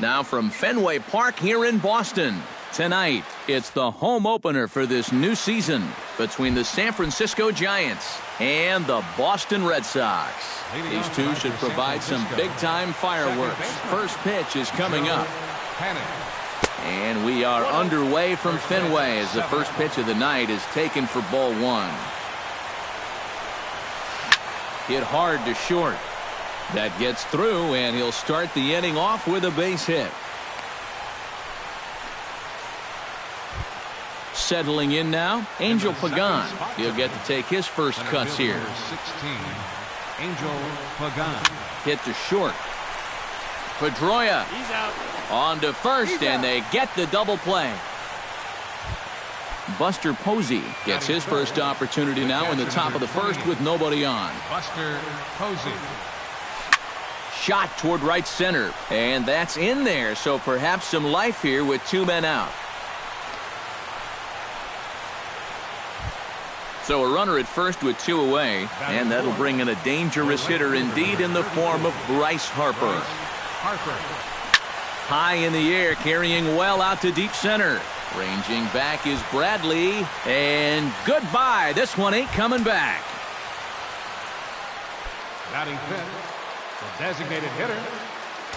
Now from Fenway Park here in Boston. Tonight, it's the home opener for this new season between the San Francisco Giants and the Boston Red Sox. These two should provide some big-time fireworks. First pitch is coming up. And we are underway from Fenway as the first pitch of the night is taken for ball one. Hit hard to short. That gets through, and he'll start the inning off with a base hit. Settling in now, Angel Pagan. He'll get to take his first cuts here. 16, Angel Pagan. Hit to short. Pedroia on to first, and they get the double play. Buster Posey gets his first opportunity now in the top of the first with nobody on. Buster Posey. Shot toward right center, and that's in there, so perhaps some life here with two men out. So a runner at first with two away, and that'll bring in a dangerous hitter indeed in the form of Bryce Harper. High in the air, carrying well out to deep center. Ranging back is Bradley, and goodbye. This one ain't coming back. Batting fifth, the designated hitter.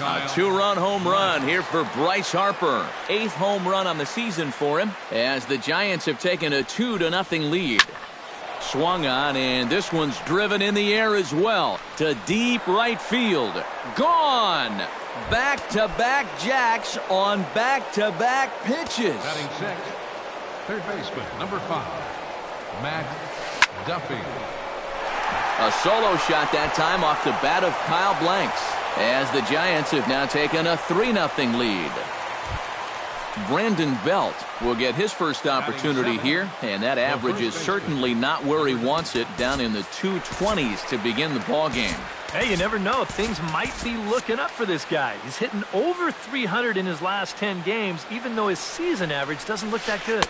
A two-run home run here for Bryce Harper. 8th home run on the season for him as the Giants have taken a 2-0 lead. Swung on, and this one's driven in the air as well to deep right field. Gone! Back-to-back jacks on back-to-back pitches. Batting sixth, third baseman, number 5, Matt Duffy. A solo shot that time off the bat of Kyle Blanks as the Giants have now taken a 3-0 lead. Brandon Belt will get his first opportunity here, and that average is certainly not where he wants it, down in the 220s to begin the ball game. Hey, you never know. Things might be looking up for this guy. He's hitting over 300 in his last 10 games, even though his season average doesn't look that good.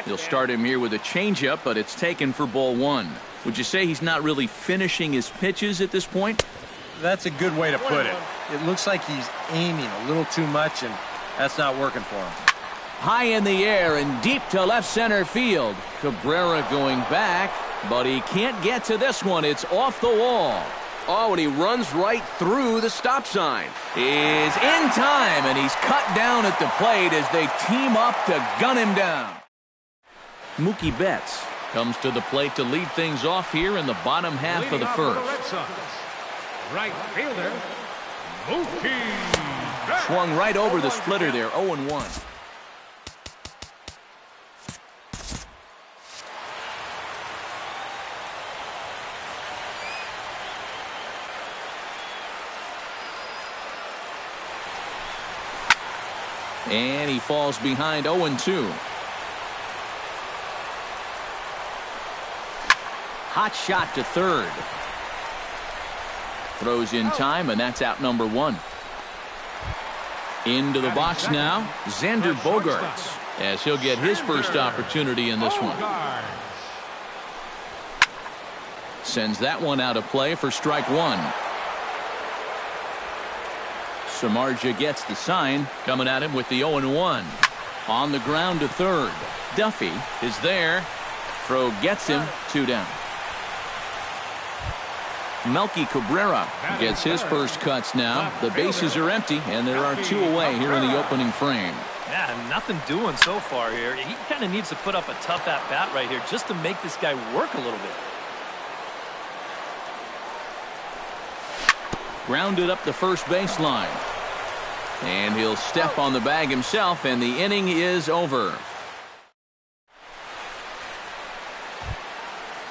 He'll start him here with a changeup, but it's taken for ball one. Would you say he's not really finishing his pitches at this point? That's a good way to put it. It looks like he's aiming a little too much, and that's not working for him. High in the air and deep to left center field. Cabrera going back, but he can't get to this one. It's off the wall. Oh, and he runs right through the stop sign. Is in time, and he's cut down at the plate as they team up to gun him down. Mookie Betts comes to the plate to lead things off here in the bottom half of the first. Right fielder, Mookie Betts. Swung right over the splitter there, 0-1. And he falls behind 0-2. Hot shot to third. Throws in time, and that's out number 1. Into the box now, Xander Bogaerts, as he'll get his first opportunity in this one. Sends that one out of play for strike 1. Samardzija gets the sign, coming at him with the 0-1. On the ground to third. Duffy is there. Throw gets him, 2 down. Melky Cabrera gets his first cuts now. The bases are empty, and there are 2 away here in the opening frame. Yeah, nothing doing so far here. He kind of needs to put up a tough at-bat right here just to make this guy work a little bit. Grounded up the first baseline. And he'll step on the bag himself, and the inning is over.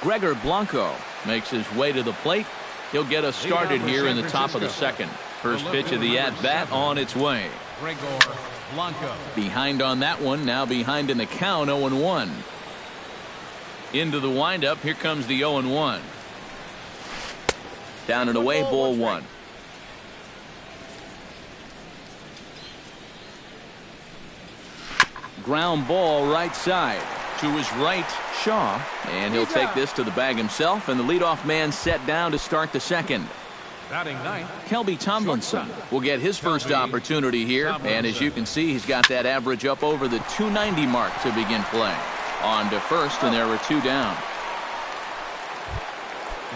Gregor Blanco makes his way to the plate. He'll get us started here in the top of the second. First pitch of the at-bat on its way. Gregor Blanco. Behind on that one, now behind in the count, 0-1. Into the windup, here comes the 0-1. Down and away, ball 1. Ground ball right side. To his right, Shaw. And he'll take this to the bag himself, and the leadoff man set down to start the second. Batting ninth. Kelby Tomlinson will get his first opportunity here. And as you can see, he's got that average up over the 290 mark to begin play. On to first, and there were two down.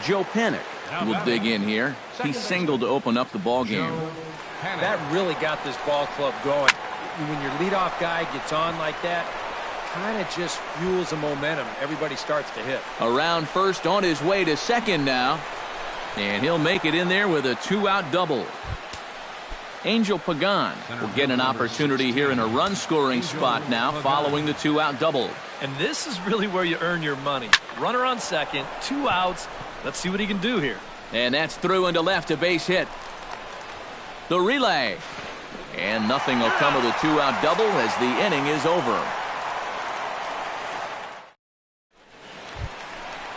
Joe Panic will dig in here. He singled to open up the ball game. That really got this ball club going. When your leadoff guy gets on like that, kind of just fuels the momentum. Everybody starts to hit. Around first, on his way to second now. And he'll make it in there with a two-out double. Angel Pagan will get an opportunity here in a run-scoring spot now following the two-out double. And this is really where you earn your money. Runner on second, 2 outs. Let's see what he can do here. And that's through into left, a base hit. The relay. And nothing will come of the two-out double as the inning is over.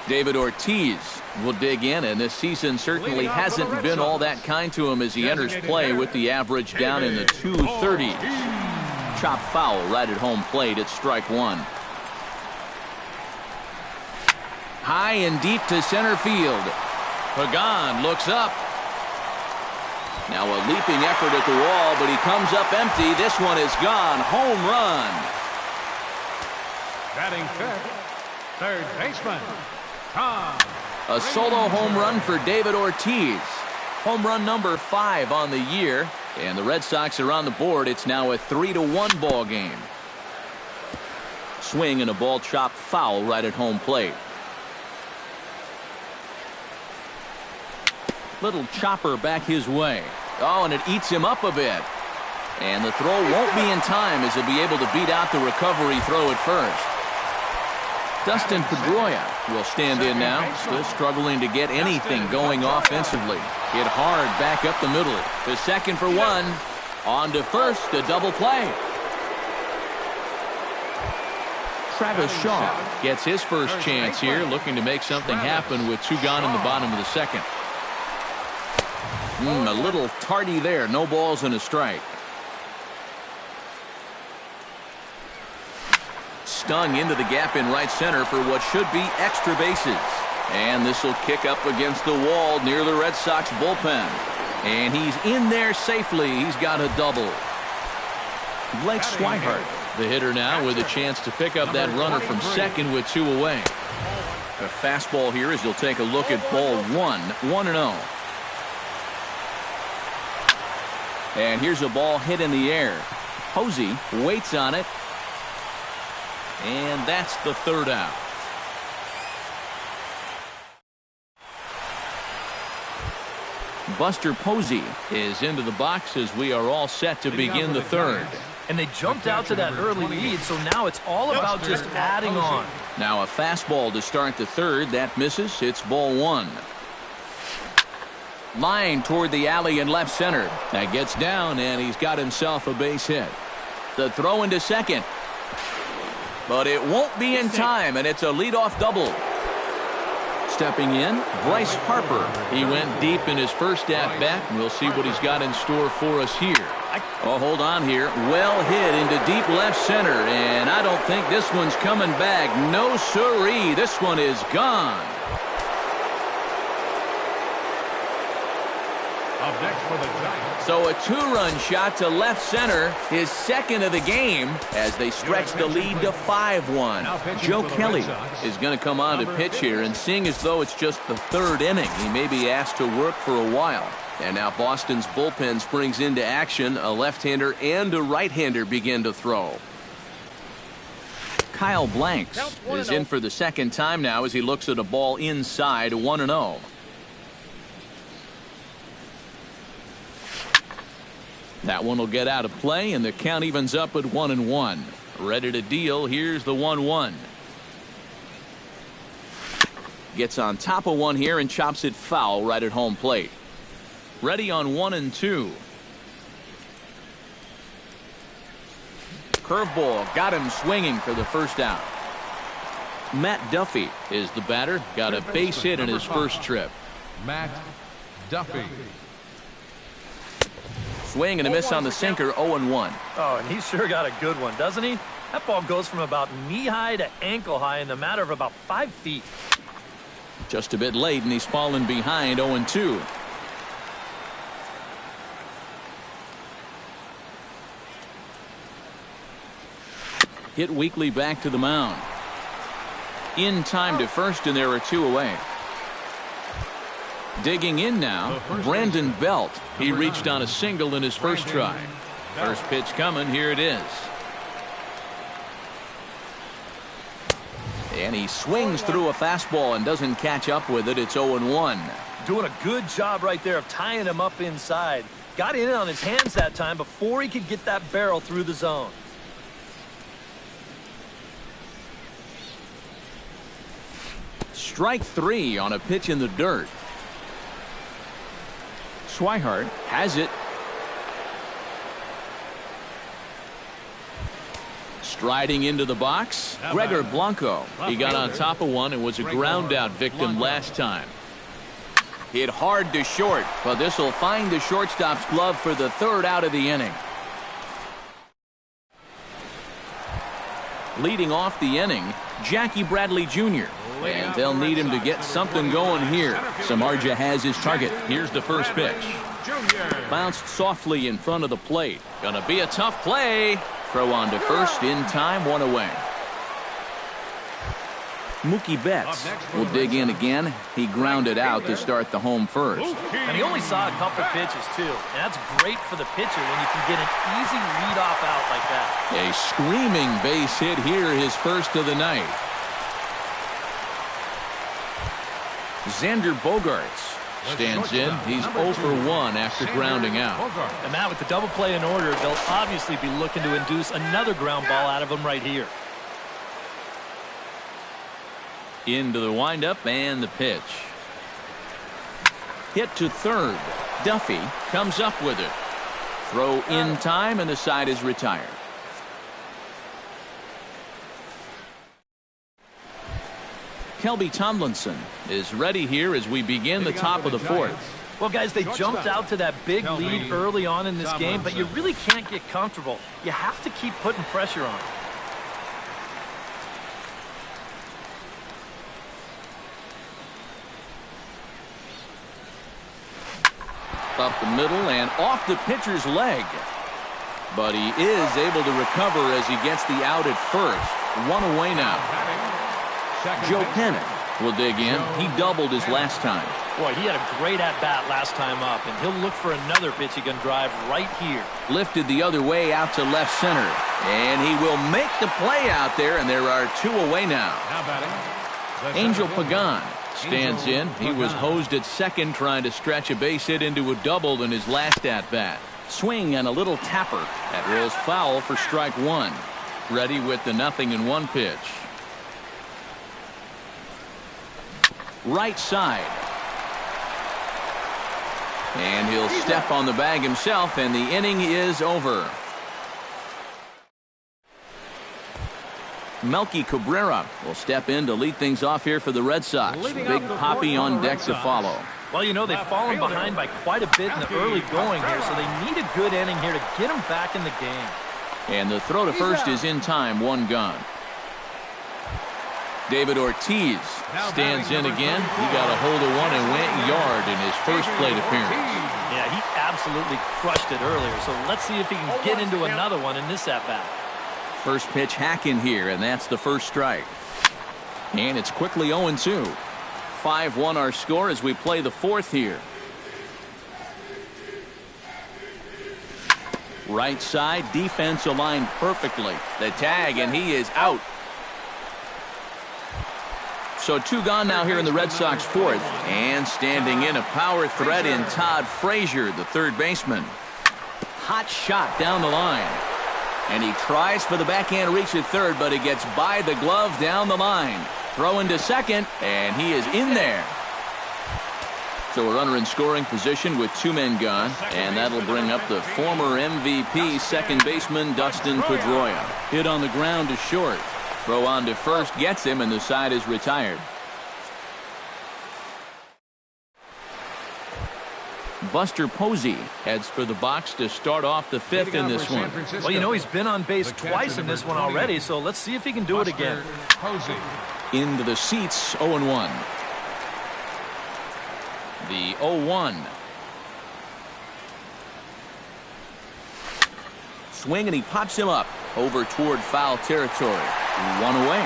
David Ortiz will dig in, and this season certainly hasn't been all that kind to him as he enters play with the average down in the 230s. Chop foul right at home plate at strike one. High and deep to center field. Pagan looks up. Now a leaping effort at the wall, but he comes up empty. This one is gone. Home run. Batting fifth. Third baseman. Tom. A solo home run for David Ortiz. Home run number 5 on the year. And the Red Sox are on the board. It's now a 3-1 ball game. Swing and a ball chopped foul right at home plate. Little chopper back his way. Oh, and it eats him up a bit. And the throw won't be in time as he'll be able to beat out the recovery throw at first. Dustin Pedroia will stand in now, still struggling to get anything going offensively. Hit hard back up the middle. To second for one. On to first, a double play. Travis Shaw gets his first chance here, looking to make something happen with 2 gone in the bottom of the second. A little tardy there. No balls and a strike. Stung into the gap in right center for what should be extra bases. And this will kick up against the wall near the Red Sox bullpen. And he's in there safely. He's got a double. Blake Swihart, the hitter now, with a chance to pick up that runner from second with 2 away. A fastball here as he'll take a look at ball 1, 1-0. And here's a ball hit in the air. Posey waits on it. And that's the 3rd out. Buster Posey is into the box as we are all set to begin the 3rd. And they jumped out to that early lead, so now it's all about just adding on. Now a fastball to start the 3rd. That misses. It's ball 1. Line toward the alley in left center. That gets down, and he's got himself a base hit. The throw into second. But it won't be in time, and it's a leadoff double. Stepping in, Bryce Harper. He went deep in his first at-bat, and we'll see what he's got in store for us here. Oh, hold on here. Well hit into deep left center, and I don't think this one's coming back. No siree. This one is gone. Up next for the Giants. So a 2-run shot to left center, his second of the game, as they stretch the lead to 5-1. Joe Kelly is going to come on to pitch here, and seeing as though it's just the 3rd inning, he may be asked to work for a while. And now Boston's bullpen springs into action. A left-hander and a right-hander begin to throw. Kyle Blanks is in for the second time now as he looks at a ball inside, 1-0. That one will get out of play, and the count evens up at 1-1. Ready to deal. Here's the 1-1. Gets on top of one here and chops it foul right at home plate. Ready on 1-2. Curveball got him swinging for the first out. Matt Duffy is the batter. Got a base hit in his first trip. Matt Duffy. Swing and a miss on the sinker, 0-1. Oh, and he sure got a good one, doesn't he? That ball goes from about knee-high to ankle-high in the matter of about 5 feet. Just a bit late, and he's fallen behind, 0-2. hit weakly back to the mound. In time to first, and there are 2 away. Digging in now, Brandon Belt. He reached on a single in his first try. First pitch coming. Here it is. And he swings through a fastball and doesn't catch up with it. It's 0-1. Doing a good job right there of tying him up inside. Got in on his hands that time before he could get that barrel through the zone. Strike 3 on a pitch in the dirt. Swihart has it. Striding into the box, Gregor Blanco. He got on top of one and was a ground out victim last time. Hit hard to short, but this will find the shortstop's glove for the 3rd out of the inning. Leading off the inning, Jackie Bradley Jr. And they'll need him to get something going here. Samardzija has his target. Here's the first pitch. Bounced softly in front of the plate. Gonna be a tough play. Throw on to first in time, 1 away. Mookie Betts will dig in again. He grounded out to start the home first. And he only saw a couple pitches, too. And that's great for the pitcher when you can get an easy leadoff out like that. A screaming base hit here, his first of the night. Xander Bogaerts stands in. He's 0 for 1 after grounding out. And Matt, with the double play in order, they'll obviously be looking to induce another ground ball out of him right here. Into the windup and the pitch. Hit to third. Duffy comes up with it. Throw in time, and the side is retired. Kelby Tomlinson is ready here as we begin the top of the 4th. Well, guys, they jumped out to that big lead early on in this game, but you really can't get comfortable. You have to keep putting pressure on. Up the middle and off the pitcher's leg. But he is able to recover as he gets the out at first. 1 away now. Joe Pennick will dig in. He doubled his last time. Boy, he had a great at-bat last time up, and he'll look for another pitch he can drive right here. Lifted the other way out to left center. And he will make the play out there, and there are 2 away now. Angel Pagan stands in. He was hosed at second trying to stretch a base hit into a double in his last at-bat. Swing and a little tapper. That rolls foul for strike 1. Ready with the 0-1 pitch. Right side. And he'll step on the bag himself, and the inning is over. Melky Cabrera will step in to lead things off here for the Red Sox. Big Poppy on deck to follow. Well, you know, they've fallen behind by quite a bit in the early going here, so they need a good inning here to get them back in the game. And the throw to first is in time, 1 gone. David Ortiz stands in again. He got a hold of one and went yard in his first plate appearance. Yeah, he absolutely crushed it earlier, so let's see if he can get into another one in this at-bat. First pitch hacking here, and that's the first strike. And it's quickly 0-2. 5-1 our score as we play the 4th here. Right side, defense aligned perfectly. The tag, and he is out. So 2 gone now here in the Red Sox 4th. And standing in a power threat in Todd Frazier, the third baseman. Hot shot down the line. And he tries for the backhand reach at third, but it gets by the glove down the line. Throw into second, and he is in there. So a runner in scoring position with 2 men gone, and that'll bring up the former MVP second baseman Dustin Pedroia. Hit on the ground to short. Throw on to first gets him, and the side is retired. Buster Posey heads for the box to start off the 5th in this one. Well, you know, he's been on base twice in this one already, so let's see if he can do it again. Into the seats, 0-1. The 0-1. swing, and he pops him up over toward foul territory. One away.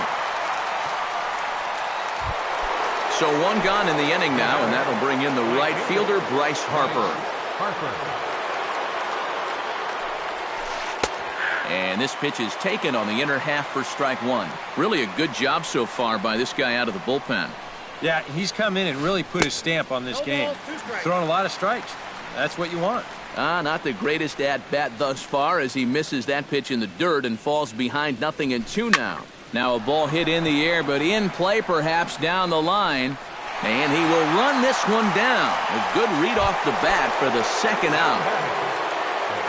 So one gone in the inning now, and that'll bring in the right fielder, Bryce Harper. And this pitch is taken on the inner half for strike one. Really a good job so far by this guy out of the bullpen. Yeah, he's come in and really put his stamp on this game. Throwing a lot of strikes. That's what you want. Not the greatest at-bat thus far as he misses that pitch in the dirt and falls behind 0-2 now. Now a ball hit in the air, but in play perhaps down the line. And he will run this one down. A good read off the bat for the second out.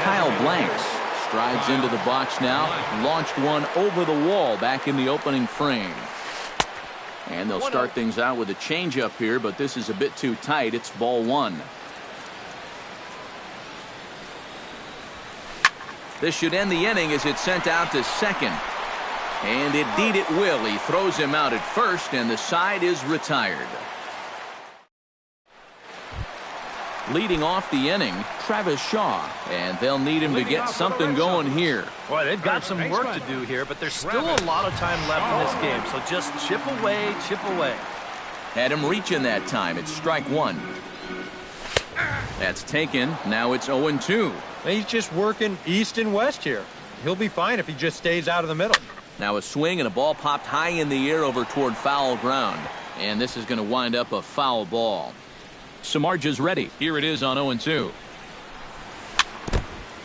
Kyle Blanks strides into the box now. Launched one over the wall back in the opening frame. And they'll start things out with a changeup here, but this is a bit too tight. It's ball one. This should end the inning as it's sent out to second. And indeed it will. He throws him out at first, and the side is retired. Leading off the inning, Travis Shaw, and they'll need him to get something going here. Boy, they've got some work to do here, but there's still a lot of time left in this game, so just chip away, chip away. Had him reaching that time. It's strike one. That's taken. Now it's 0-2. He's just working east and west here. He'll be fine if he just stays out of the middle. Now a swing and a ball popped high in the air over toward foul ground. And this is going to wind up a foul ball. Samardzija's ready. Here it is on 0-2.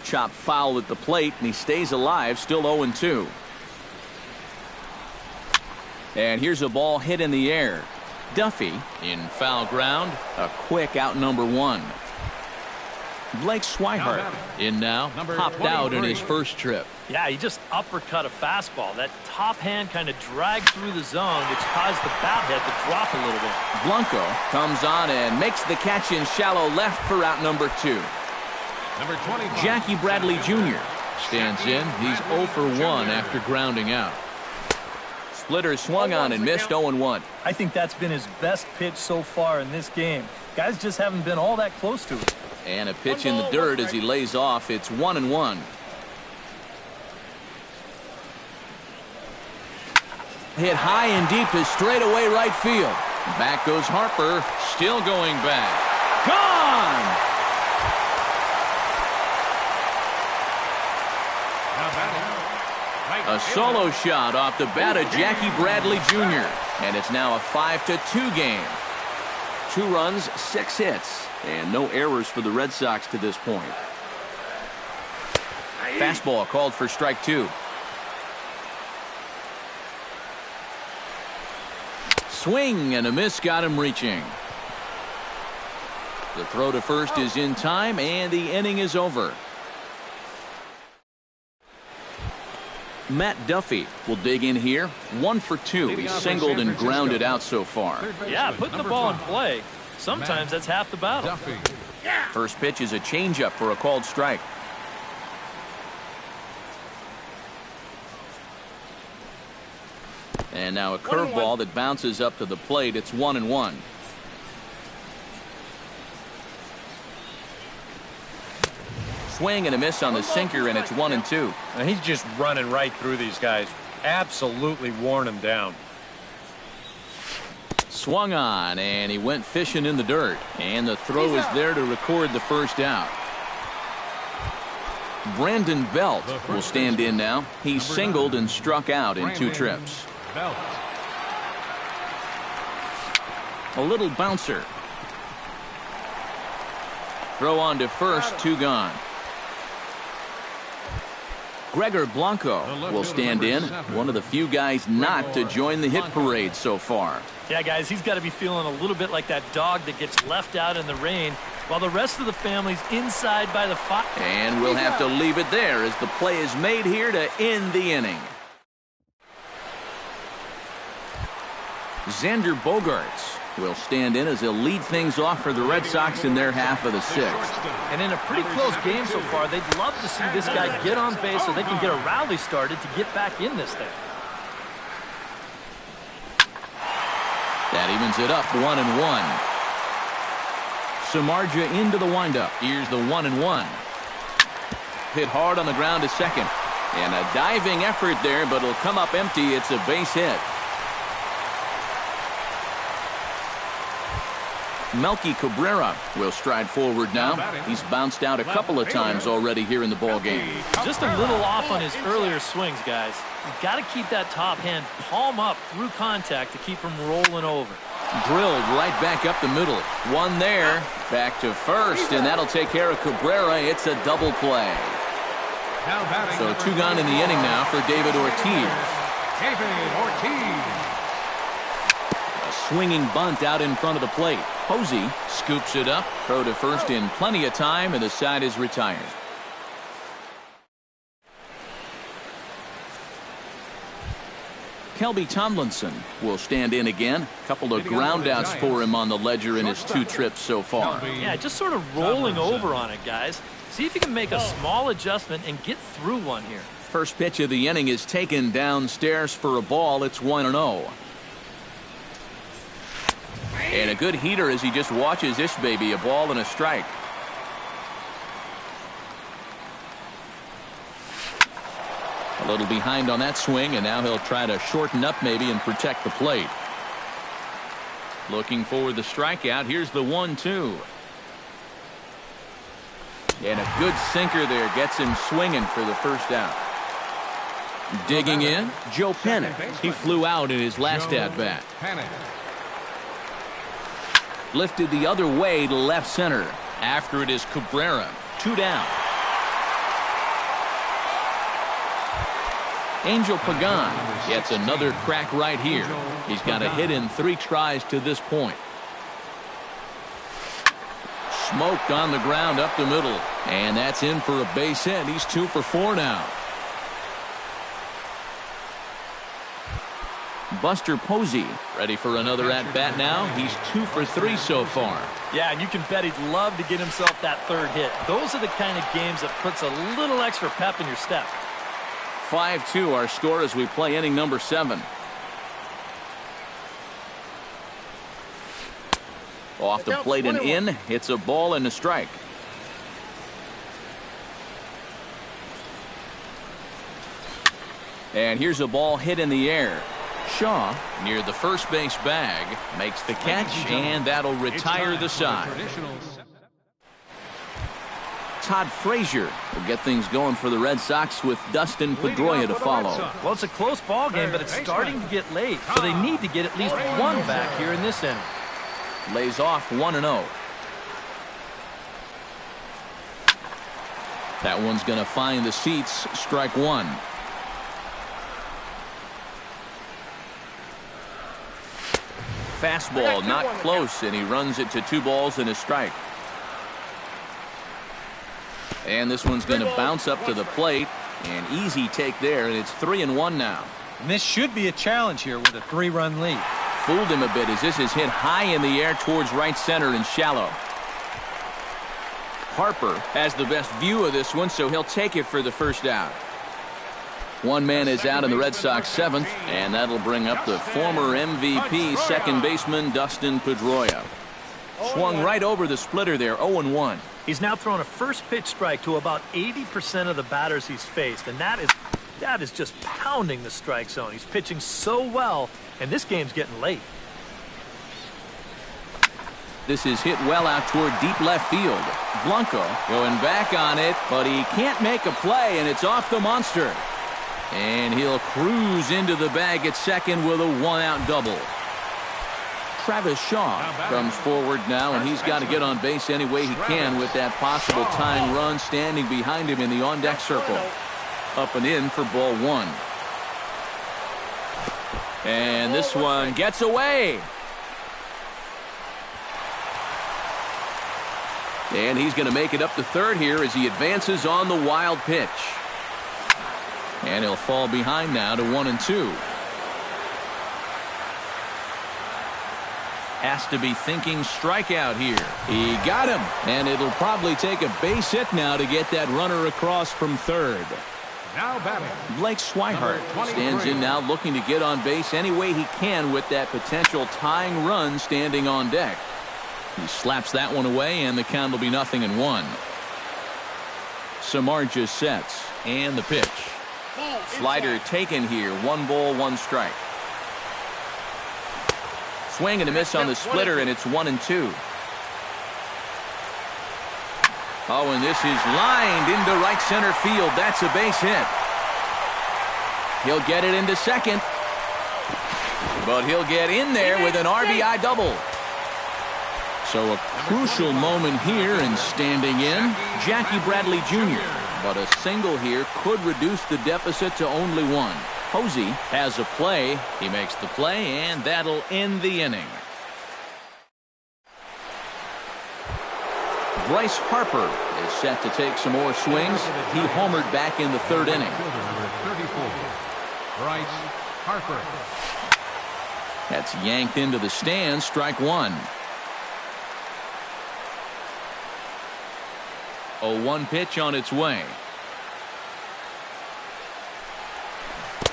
Chopped foul at the plate, and he stays alive, still 0-2. And here's a ball hit in the air. Duffy in foul ground. A quick out number one. Blake Swihart in now. Popped out in his first trip. Yeah, he just uppercut a fastball. That top hand kind of dragged through the zone, which caused the bat head to drop a little bit. Blanco comes on and makes the catch in shallow left for out number two. Jackie Bradley Jr. stands in. He's 0 for 1 after grounding out. Splitter swung on and missed 0-1. I think that's been his best pitch so far in this game. Guys just haven't been all that close to it. And a pitch in the dirt as he lays off. It's 1-1. Hit high and deep to straightaway right field. Back goes Harper, still going back. Gone! A solo shot off the bat of Jackie Bradley Jr. And it's now a 5-2 game. 2 runs, 6 hits, and no errors for the Red Sox to this point. Fastball called for strike 2. Swing and a miss got him reaching. The throw to first is in time, and the inning is over. Matt Duffy will dig in here. 1 for 2. He's singled and grounded out so far. Yeah, putting the ball in play. Sometimes that's half the battle. First pitch is a changeup for a called strike. And now a curveball that bounces up to the plate. It's 1-1. Swing and a miss on the sinker, and it's 1-2. Now he's just running right through these guys. Absolutely worn them down. Swung on, and he went fishing in the dirt. And the throw is there to record the first out. Brandon Belt will stand in now. He singled and struck out in 2 trips. A little bouncer. Throw on to first, 2 gone. Gregor Blanco will stand in. One of the few guys not to join the hit parade so far. Yeah, guys, he's got to be feeling a little bit like that dog that gets left out in the rain while the rest of the family's inside by the fire. And we'll have to leave it there as the play is made here to end the inning. Xander Bogaerts will stand in as he'll lead things off for the Red Sox in their half of the 6th. And in a pretty close game so far, they'd love to see this guy get on base so they can get a rally started to get back in this thing. That evens it up 1-1. Samardzija into the windup. Here's the 1-1. hit hard on the ground to second. And a diving effort there, but it'll come up empty. It's a base hit. Melky Cabrera will stride forward now. He's bounced out a couple of times already here in the ball game. Just a little off on his earlier swings, guys. You've got to keep that top hand palm up through contact to keep him rolling over. Drilled right back up the middle. One there. Back to first, and that'll take care of Cabrera. It's a double play. So 2 gone in the inning now for David Ortiz. A swinging bunt out in front of the plate. Posey scoops it up. Throw to first in plenty of time, and the side is retired. Kelby Tomlinson will stand in again. A couple of groundouts for him on the ledger in his 2 trips so far. Yeah, just sort of rolling over on it, guys. See if you can make a small adjustment and get through one here. First pitch of the inning is taken downstairs for a ball. It's 1-0. And a good heater as he just watches this baby. A ball and a strike. A little behind on that swing, and now he'll try to shorten up maybe and protect the plate. Looking for the strikeout. Here's the 1-2. And a good sinker there gets him swinging for the first out. Digging in, Joe Panic. He flew out in his last at-bat. Lifted the other way to left center. After it is Cabrera. 2 down. Angel Pagan gets another crack right here. He's got a hit in 3 tries to this point. Smoked on the ground up the middle. And that's in for a base hit. He's 2 for 4 now. Buster Posey ready for another at-bat now. He's 2 for 3 so far. Yeah, and you can bet he'd love to get himself that 3rd hit. Those are the kind of games that puts a little extra pep in your step. 5-2 our score as we play inning number 7. Off the plate and in. It's a ball and a strike. And here's a ball hit in the air. Shaw near the first base bag makes the catch, and that'll retire the side. Todd Frazier will get things going for the Red Sox with Dustin Pedroia to follow. Well, it's a close ball game, but it's starting to get late, so they need to get at least one back here in this inning. Lays off 1-0. That one's going to find the seats. Strike 1. Fastball not close, and he runs it to 2 balls and a strike. And this one's going to bounce up to the plate. An easy take there, and it's 3-1 now. And this should be a challenge here with a 3-run lead. Fooled him a bit as this is hit high in the air towards right center and shallow. Harper has the best view of this one, so he'll take it for the first out. One man is out in the Red Sox 7th, and that'll bring up the former MVP second baseman Dustin Pedroia. Swung right over the splitter there, 0-1. He's now thrown a first pitch strike to about 80% of the batters he's faced, and that is just pounding the strike zone. He's pitching so well, and this game's getting late. This is hit well out toward deep left field. Blanco going back on it, but he can't make a play, and it's off the monster. And he'll cruise into the bag at second with a 1-out double. Travis Shaw comes forward now, and he's got to get on base any way he can with that possible tying run standing behind him in the on-deck circle. Up and in for ball 1. And this one gets away. And he's going to make it up to third here as he advances on the wild pitch. And he'll fall behind now to 1-2. Has to be thinking strikeout here. He got him, and it'll probably take a base hit now to get that runner across from third. Now batting, Blake Swihart stands in now looking to get on base any way he can with that potential tying run standing on deck. He slaps that one away, and the count will be 0-1. Samardzija sets. And the pitch. Slider taken here. 1 ball, 1 strike. Swing and a miss on the splitter, and it's 1-2. Oh, and this is lined into right center field. That's a base hit. He'll get it into second. But he'll get in there with an RBI double. So a crucial moment here, and standing in, Jackie Bradley Jr. But a single here could reduce the deficit to only 1. Posey has a play. He makes the play, and that'll end the inning. Bryce Harper is set to take some more swings. He homered back in the 3rd inning. Number 34, Bryce Harper. That's yanked into the stands. Strike 1. 0-1 pitch on its way.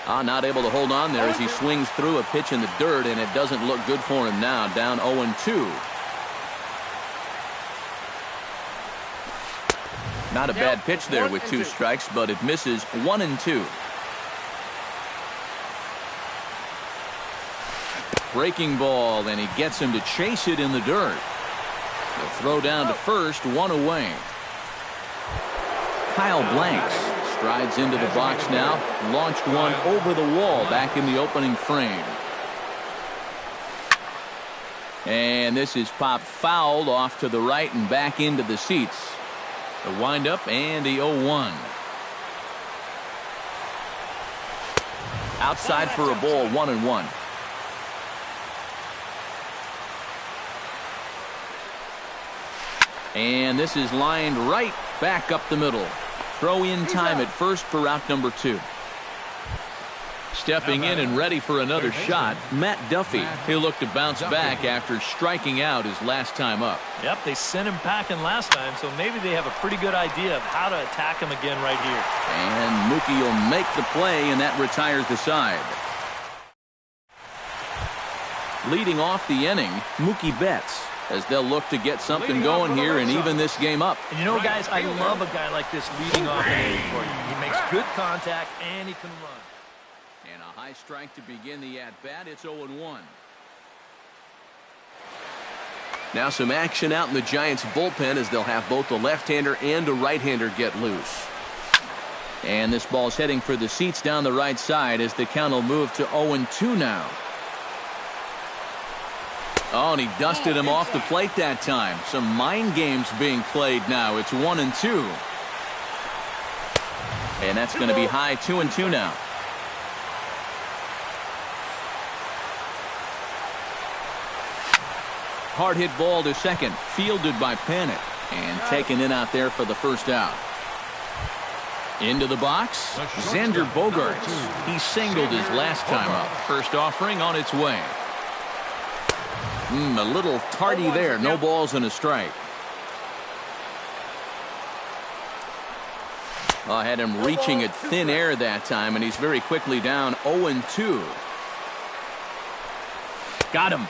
Not able to hold on there as he swings through a pitch in the dirt, and it doesn't look good for him now. Down 0-2. Not a bad pitch there with 2 strikes, but it misses. 1-2. Breaking ball, and he gets him to chase it in the dirt. The throw down to first, 1 away. Kyle Blanks strides into the box now. Launched one over the wall back in the opening frame. And this is popped fouled off to the right and back into the seats. The windup and the 0-1. Outside for a ball, 1-1. And this is lined right back up the middle. Throw in time at first for out number 2. Stepping in and ready for another shot, Matt Duffy. He'll look to bounce back after striking out his last time up. Yep, they sent him packing last time, so maybe they have a pretty good idea of how to attack him again right here. And Mookie will make the play, and that retires the side. Leading off the inning, Mookie Betts, as they'll look to get something going here and even this game up. And you know, guys, I love a guy like this leading off an inning for you. He makes good contact, and he can run. And a high strike to begin the at-bat. It's 0-1. Now some action out in the Giants' bullpen as they'll have both a left-hander and a right-hander get loose. And this ball's heading for the seats down the right side as the count will move to 0-2 now. Oh, and he dusted him off the plate that time. Some mind games being played now. It's 1-2. And that's going to be high. 2-2 now. Hard hit ball to second. Fielded by Panik. And taken in out there for the first out. Into the box, Xander Bogaerts. He singled his last time up. First offering on its way. A little tardy there. No balls and a strike. I had him reaching at thin air that time, and he's very quickly down 0-2. Got him.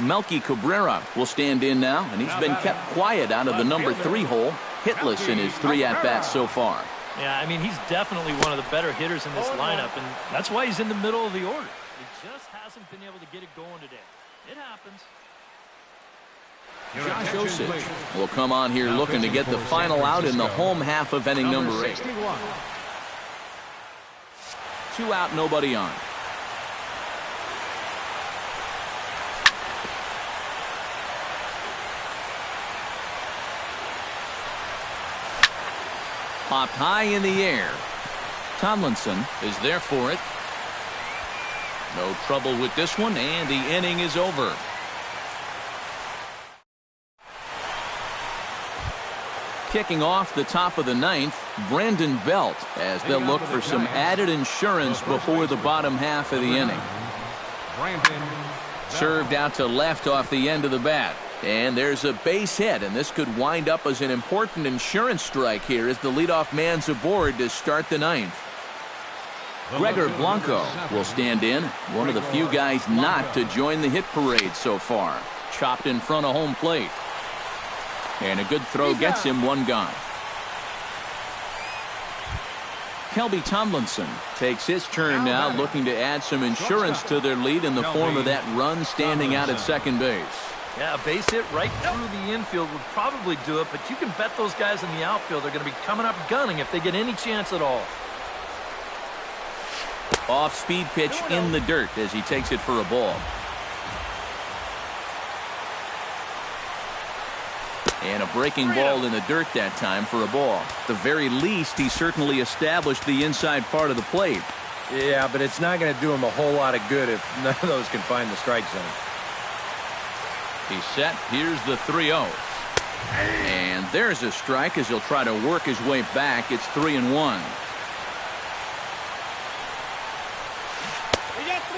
Melky Cabrera will stand in now, and he's been kept quiet out of the number 3 hole. Hitless in his 3 at-bats so far. Yeah, I mean, he's definitely one of the better hitters in this lineup, and that's why he's in the middle of the order. He just hasn't been able to get it going today. It happens. Josh Osich will come on here looking to get the final out in the home half of inning number 8. 2 out, nobody on. Popped high in the air. Tomlinson is there for it. No trouble with this one, and the inning is over. Kicking off the top of the 9th, Brandon Belt, as they'll look for some added insurance before the bottom half of the inning. Served out to left off the end of the bat. And there's a base hit, and this could wind up as an important insurance strike here as the leadoff man's aboard to start the 9th. Gregor Blanco will stand in, one of the few guys not to join the hit parade so far. Chopped in front of home plate. And a good throw gets him one gone. Kelby Tomlinson takes his turn now, looking to add some insurance to their lead in the form of that run standing out at second base. Yeah, a base hit right through the infield would probably do it, but you can bet those guys in the outfield are going to be coming up gunning if they get any chance at all. Off-speed pitch in the dirt as he takes it for a ball. And a breaking ball in the dirt that time for a ball. At the very least, he certainly established the inside part of the plate. Yeah, but it's not going to do him a whole lot of good if none of those can find the strike zone. He's set. Here's the 3-0. And there's a strike as he'll try to work his way back. It's 3-1.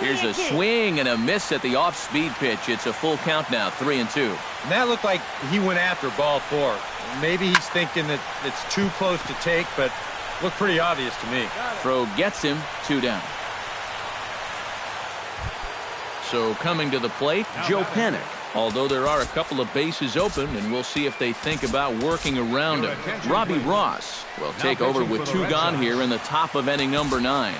Here's a swing and a miss at the off-speed pitch. It's a full count now, 3-2. And that looked like he went after ball 4. Maybe he's thinking that it's too close to take, but looked pretty obvious to me. Throw gets him, 2 down. So coming to the plate, Joe Panik. Although there are a couple of bases open, and we'll see if they think about working around him. Robbie Ross will take over with 2 gone here in the top of inning number 9.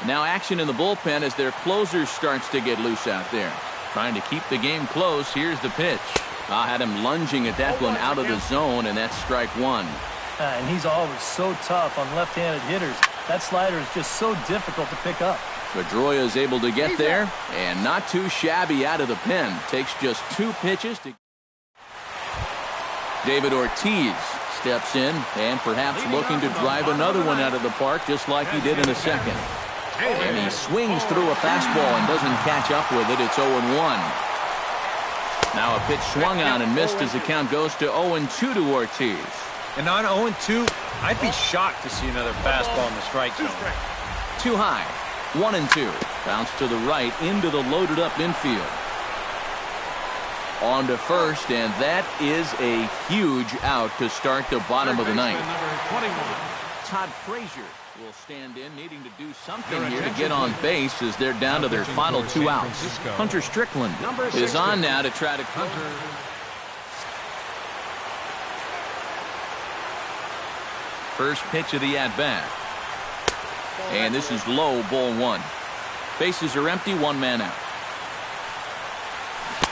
Now action in the bullpen as their closer starts to get loose out there. Trying to keep the game close. Here's the pitch. I had him lunging at that one out of the zone, and that's strike 1. And he's always so tough on left-handed hitters. That slider is just so difficult to pick up. Pedroia is able to get there, and not too shabby out of the pen. Takes just 2 pitches to... David Ortiz steps in, and perhaps looking to drive another one out of the park, just like he did in the second. And he swings through a fastball and doesn't catch up with it. It's 0-1. Now a pitch swung on and missed as the count goes to 0-2 to Ortiz. And on 0-2, I'd be shocked to see another fastball in the strike zone. Too high. 1-2. Bounce to the right into the loaded up infield. On to first, and that is a huge out to start the bottom of the ninth. Todd Frazier will stand in, needing to do something here to get on base as they're down to their final 2 outs. Hunter Strickland is on now to try to... First pitch of the at-bat. And this is low, ball 1. Bases are empty, 1 man out.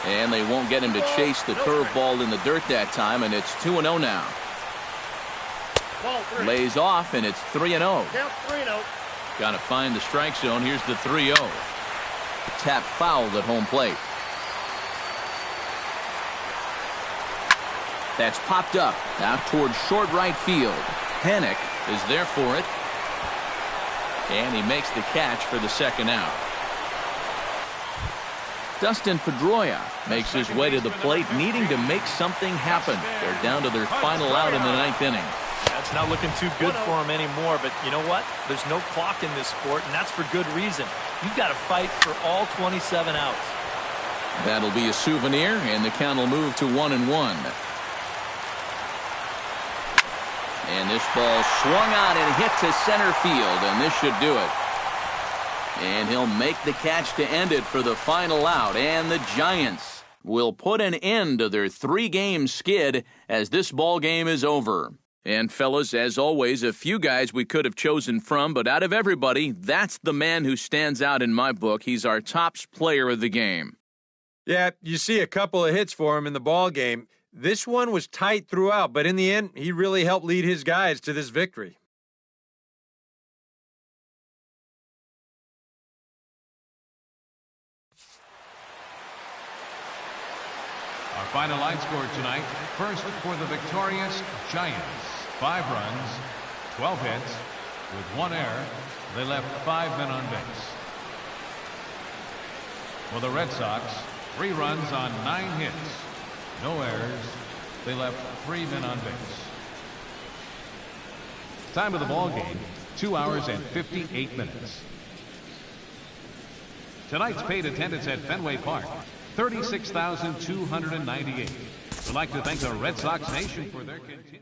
And they won't get him to chase the curveball in the dirt that time, and it's 2-0 now. Lays off, and it's 3-0. Got to find the strike zone. Here's the 3-0. Tap fouled at home plate. That's popped up out towards short right field. Panik is there for it. And he makes the catch for the second out. Dustin Pedroia makes his way to the plate, needing to make something happen. They're down to their final out in the 9th inning. That's not looking too good for him anymore, but you know what? There's no clock in this sport, and that's for good reason. You've got to fight for all 27 outs. That'll be a souvenir, and the count will move to 1-1. And this ball swung on and hit to center field, and this should do it. And he'll make the catch to end it for the final out, and the Giants will put an end to their 3-game skid as this ball game is over. And fellas, as always, a few guys we could have chosen from, but out of everybody, that's the man who stands out in my book. He's our top player of the game. Yeah, you see a couple of hits for him in the ball game. This one was tight throughout, but in the end, he really helped lead his guys to this victory. Our final line score tonight, first for the victorious Giants. 5 runs, 12 hits, with 1 error. They left 5 men on base. For the Red Sox, 3 runs on 9 hits. No errors. They left 3 men on base. Time of the ball game, 2 hours and 58 minutes. Tonight's paid attendance at Fenway Park, 36,298. We'd like to thank the Red Sox Nation for their continued